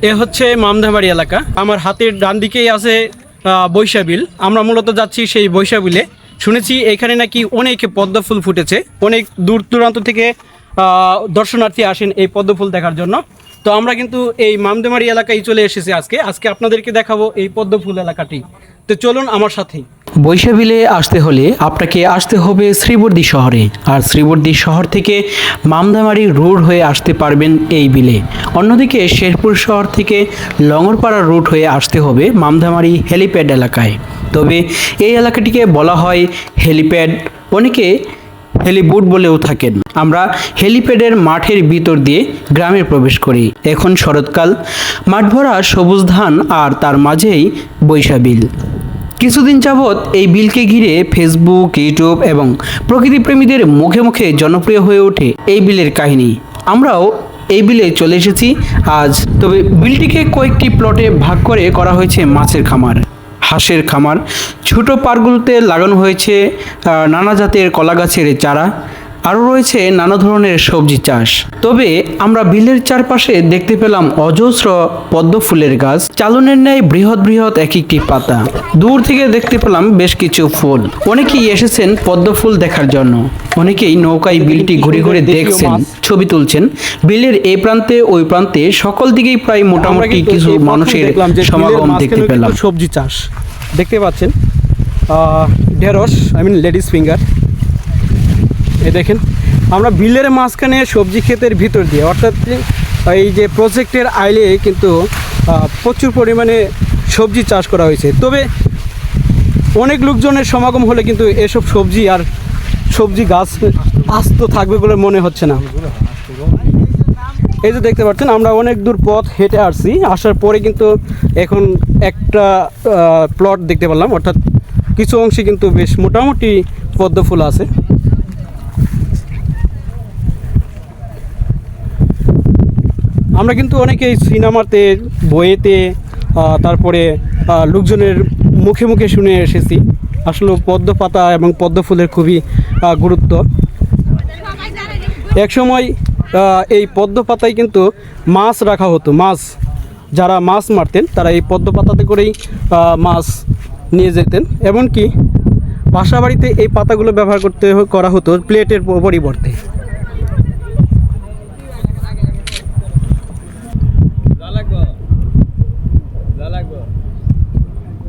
এ হচ্ছে মামধাবাড়ি এলাকা। আমার হাতের ডান দিকেই আছে বৈশাবিল। আমরা মূলত যাচ্ছি সেই বৈশাবিলে। শুনেছি এখানে নাকি অনেক পদ্ম ফুল ফুটেছে, অনেক দূর দূরান্ত থেকে দর্শনার্থী আসেন এই পদ্ম ফুল দেখার জন্য। তো আমরা কিন্তু এই মামধাবাড়ি এলাকায় চলে এসেছি আজকে আপনাদেরকে দেখাবো এই পদ্ম ফুল এলাকাটি। তো চলুন আমার সাথেই। বৈশাবিলে আসতে হলে আপনাকে আসতে হবে শ্রীবর্দী শহরে, আর শ্রীবর্দী শহর থেকে মামধামারি রোড হয়ে আসতে পারবেন এই বিলে। অন্যদিকে শেরপুর শহর থেকে লঙ্গরপাড়া রুট হয়ে আসতে হবে মামধামারি হেলিপ্যাড এলাকায়। তবে এই এলাকাটিকে বলা হয় হেলিপ্যাড, অনেকে হেলিবুট বলেও থাকেন। আমরা হেলিপ্যাডের মাঠের ভিতর দিয়ে গ্রামে প্রবেশ করি। এখন শরৎকাল, মাঠ ভরা সবুজ ধান, আর তার মাঝেই বৈশাবিল। কিছুদিন যাবৎ এই বিলকে ঘিরে ফেসবুক, ইউটিউব এবং প্রকৃতিপ্রেমীদের মুখে মুখে জনপ্রিয় হয়ে ওঠে এই বিলের কাহিনী। আমরাও এই বিলে চলে এসেছি আজ। তবে বিলটিকে কয়েকটি প্লটে ভাগ করে করা হয়েছে মাছের খামার, হাঁসের খামার। ছোট পার্কগুলোতে লাগানো হয়েছে নানা জাতের কলা গাছের চারা, আরও রয়েছে নানা ধরনের সবজি চাষ। তবে আমরা বিলের চারপাশে দেখতে পেলাম অজস্র পদ্ম ফুলের গাছ, চালনের ন্যায় বৃহৎ বৃহৎ এক একটি পাতা। দূর থেকে দেখতে পেলাম বেশ কিছু ফুল। অনেকেই এসেছেন পদ্ম ফুল দেখার জন্য, অনেকেই নৌকায় বিলটি ঘুরে ঘুরে দেখছেন, ছবি তুলছেন। বিলের এই প্রান্তে ওই প্রান্তে সকল দিকেই প্রায় মোটামুটি কিছু মানুষের সমাগম দেখতে পেলাম। সবজি চাষ দেখতে পাচ্ছেন, ঢেঁড়স, লেডিস ফিঙ্গার। এই দেখেন, আমরা বিলের মাঝখানে সবজি ক্ষেতের ভিতর দিয়ে, অর্থাৎ এই যে প্রজেক্টের আইলে কিন্তু প্রচুর পরিমাণে সবজি চাষ করা হয়েছে। তবে অনেক লোকজনের সমাগম হলে কিন্তু এসব সবজি আর সবজি গাছ আস্ত থাকবে বলে মনে হচ্ছে না। এই যে দেখতে পাচ্ছেন, আমরা অনেক দূর পথ হেঁটে আসছি, আসার পরে কিন্তু এখন একটা প্লট দেখতে পেলাম, অর্থাৎ কিছু অংশে কিন্তু বেশ মোটামুটি পদ্ম ফুল আছে। আমরা কিন্তু অনেকেই সিনেমাতে, বইয়েতে, তারপরে লোকজনের মুখে মুখে শুনে এসেছি আসলে পদ্ম পাতা এবং পদ্ম ফুলের খুবই গুরুত্ব। একসময় এই পদ্ম পাতায় কিন্তু মাছ রাখা হতো, মাছ যারা মাছ মারতেন তারা এই পদ্ম পাতাতে করেই মাছ নিয়ে যেতেন। এমনকি বাসা বাড়িতে এই পাতাগুলো ব্যবহার করা হতো প্লেটের পরিবর্তে।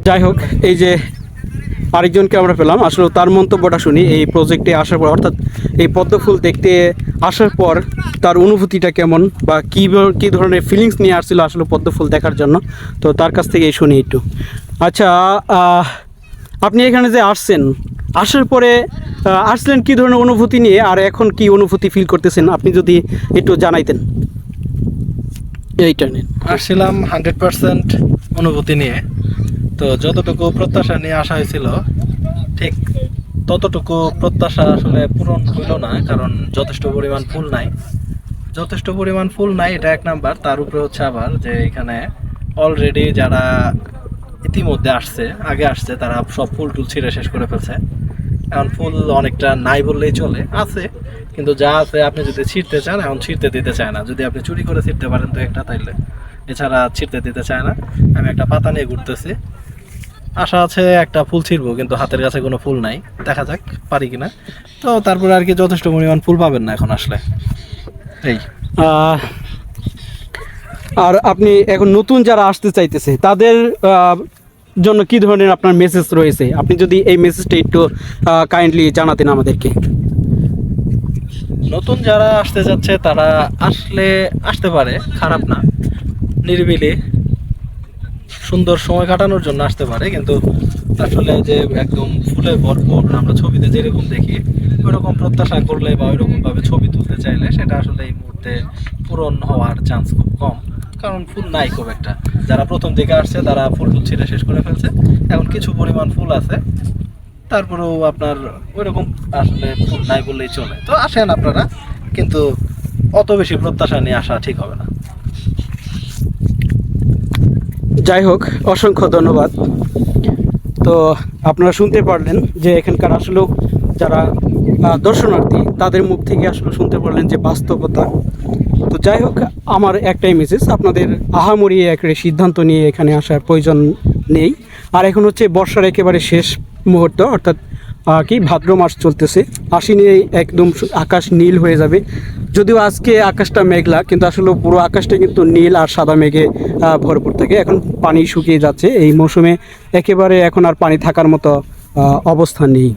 যাই হোক, এই যে আরেকজনকে আমরা পেলাম, আসলে তার মন্তব্যটা শুনি এই প্রজেক্টে আসার পর, অর্থাৎ এই পদ্ম ফুল দেখতে আসার পর তার অনুভূতিটা কেমন বা কী ধরনের ফিলিংস নিয়ে আসছিল আসলে পদ্ম ফুল দেখার জন্য। তো তার কাছ থেকেই শুনি একটু। আচ্ছা, আপনি এখানে যে আসছেন, আসার পরে আসলেন কী ধরনের অনুভূতি নিয়ে, আর এখন কি অনুভূতি ফিল করতেছেন আপনি যদি একটু জানাইতেন। এইটা নিয়ে আসছিলাম 100% অনুভূতি নিয়ে। তো যতটুকু প্রত্যাশা নিয়ে আসা হয়েছিল ঠিক ততটুকু প্রত্যাশা আসলে পূরণ হইল না, কারণ যথেষ্ট পরিমাণ ফুল নাই, এটা এক নাম্বার। তার উপরে হচ্ছে আবার যে এখানে অলরেডি যারা ইতিমধ্যে আগে আসছে তারা সব ফুল টুল ছিঁড়ে শেষ করে ফেলছে। এখন ফুল অনেকটা নাই বললেই চলে, আছে কিন্তু যা আছে আপনি যদি ছিঁড়তে চান এখন ছিঁড়তে দিতে চায় না। যদি আপনি চুরি করে ছিঁড়তে পারেন তো একটা, তাইলে এছাড়া ছিঁড়তে দিতে চায় না। আমি একটা পাতা নিয়ে ঘুরতেছি, আশা আছে একটা ফুল ছিঁড়বো, কিন্তু হাতের কাছে কোনো ফুল নাই, দেখা যাক পারি কিনা। তো তারপরে আর কি যথেষ্ট পরিমাণ ফুল পাবেন না এখন আসলে। এই আর আপনি এখন নতুন যারা আসতে চাইতেছে তাদের জন্য কি ধরনের আপনার মেসেজ রয়েছে, আপনি যদি এই মেসেজটা একটু কাইন্ডলি জানাতেন আমাদেরকে। নতুন যারা আসতে যাচ্ছে তারা আসতে পারে, খারাপ না, নিরিবিলি সুন্দর সময় কাটানোর জন্য আসতে পারে। কিন্তু আসলে যে একদম ফুলে ভরপুর আমরা ছবিতে যেরকম দেখি ওইরকম প্রত্যাশা করলে বা ওইরকম ভাবে ছবি তুলতে চাইলে সেটা আসলে এই মুহূর্তে পূরণ হওয়ার চান্স খুব কম, কারণ ফুল নাই খুব একটা। যারা প্রথম দিকে আসছে তারা ফুল ছিঁড়ে শেষ করে ফেলছে, এখন কিছু পরিমাণ ফুল আছে, তারপরেও আপনার ওইরকম আসলে ফুল নাই বললেই চলে। তো আসেন আপনারা, কিন্তু অত বেশি প্রত্যাশা নিয়ে আসা ঠিক হবে না। যাই হোক, অসংখ্য ধন্যবাদ। তো আপনারা শুনতে পারলেন যে এখানকার আসলেও যারা দর্শনার্থী তাদের মুখ থেকে আসলে শুনতে পারলেন যে বাস্তবতা। তো যাই হোক, আমার একটাই মেসেজ, আপনাদের আহামরি একটা সিদ্ধান্ত নিয়ে এখানে আসার প্রয়োজন নেই। আর এখন হচ্ছে বর্ষার একেবারে শেষ মুহূর্ত, অর্থাৎ কি ভাদ্র মাস চলতেছে, আশ্বিনে একদম আকাশ নীল হয়ে যাবে। যদিও আজকে আকাশটা মেঘলা, কিন্তু আসলে পুরো আকাশটা কিন্তু নীল আর সাদা মেঘে ভরপুর থাকে। এখন পানি শুকিয়ে যাচ্ছে, এই মৌসুমে একেবারে এখন আর পানি থাকার মতো অবস্থা নেই।